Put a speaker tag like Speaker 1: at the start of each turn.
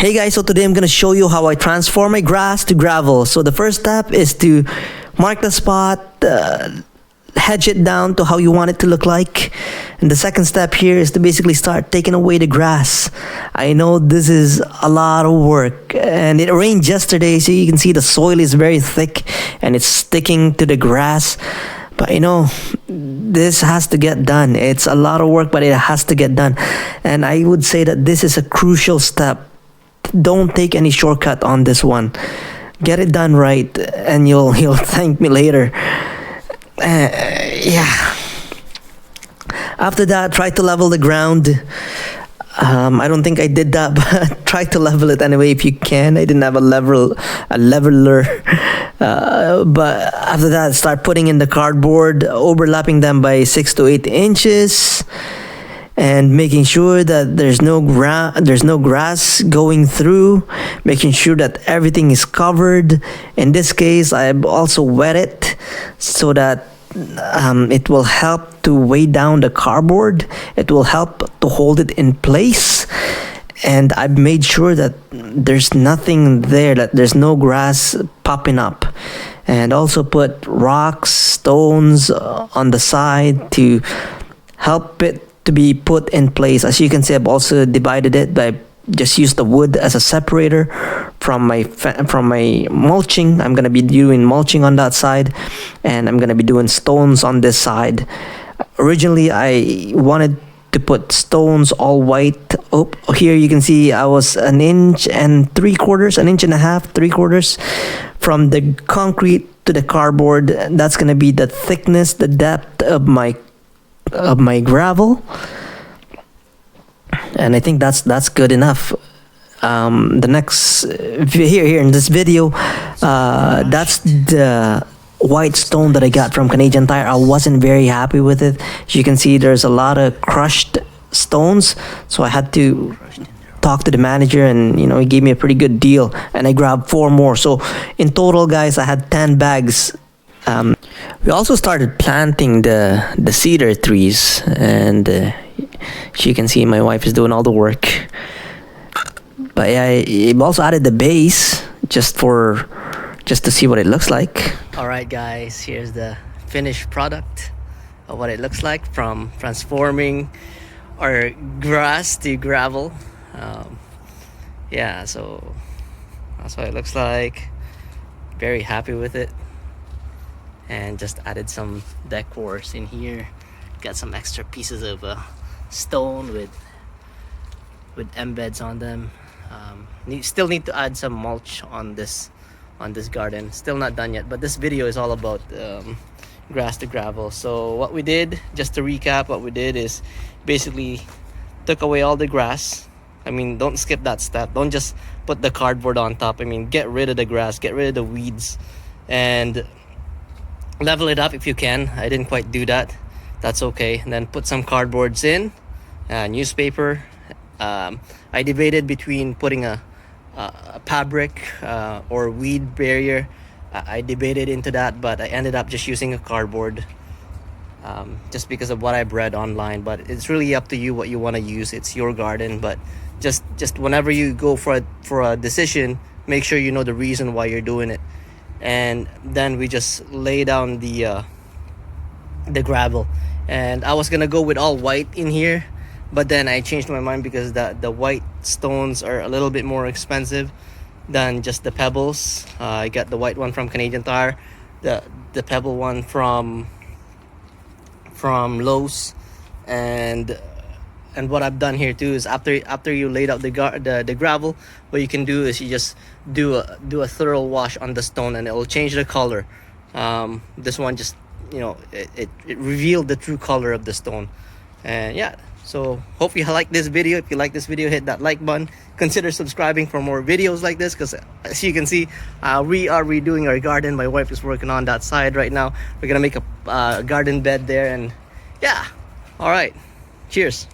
Speaker 1: Hey guys, so today I'm gonna show you how I transform my grass to gravel. So the first step is to mark the spot, hedge it down to how you want it to look like. And the second step here is to basically start taking away the grass. I know this is a lot of work, and it rained yesterday, so you can see the soil is very thick and it's sticking to the grass. But this has to get done. It's a lot of work, but it has to get done. And I would say that this is a crucial step. Don't take any shortcut on this one. Get it done right, and you'll thank me later. Yeah. After that, try to level the ground. I don't think I did that, but try to level it anyway if you can. I didn't have a leveler. But after that, start putting in the cardboard, overlapping them by 6 to 8 inches, and making sure that there's no grass going through, making sure that everything is covered. In this case, I've also wet it so that it will help to weigh down the cardboard. It will help to hold it in place. And I've made sure that there's nothing there, that there's no grass popping up. And also put rocks, stones on the side to help it to be put in place. As you can see, I've also divided it by just use the wood as a separator from my mulching. I'm gonna be doing mulching on that side, and I'm gonna be doing stones on this side. Originally, I wanted to put stones all white. Oh, here you can see I was 1 and 3/4, 1.5 inches, 3/4 from the concrete to the cardboard. That's gonna be the thickness, the depth of my gravel. And I think that's good enough. The next here in this video, that's the white stone that I got from Canadian Tire. I wasn't very happy with it. As you can see, there's a lot of crushed stones, so I had to talk to the manager, and he gave me a pretty good deal, and I grabbed 4 more. So in total, guys, I had 10 bags. We also started planting the cedar trees, and as you can see, my wife is doing all the work. But yeah, I also added the base just to see what it looks like. Alright guys, here's the finished product of what it looks like from transforming our grass to gravel. Yeah, so that's what it looks like. Very happy with it. And just added some decors in here. Got some extra pieces of stone with embeds on them. Still need to add some mulch on this garden. Still not done yet, but this video is all about grass to gravel. So what we did, just to recap, what we did is basically took away all the grass. I mean, don't skip that step. Don't just put the cardboard on top. I mean, get rid of the grass, get rid of the weeds, and level it up if you can. I didn't quite do that. That's okay. And then put some cardboards in, newspaper. I debated between putting a fabric or weed barrier. I debated into that, but I ended up just using a cardboard, just because of what I've read online. But it's really up to you what you want to use. It's your garden, but just whenever you go for a decision, make sure you know the reason why you're doing it. And then we just lay down the gravel, and I was gonna go with all white in here, but then I changed my mind because the white stones are a little bit more expensive than just the pebbles. I got the white one from Canadian Tire, the pebble one from Lowe's, and what I've done here too is after you laid out the gravel, what you can do is you just do a thorough wash on the stone, and it will change the color. This one just it revealed the true color of the stone. And yeah, so hope you like this video. If you like this video, hit that like button. Consider subscribing for more videos like this, because as you can see, we are redoing our garden. My wife is working on that side right now. We're gonna make a garden bed there, and yeah. All right, cheers.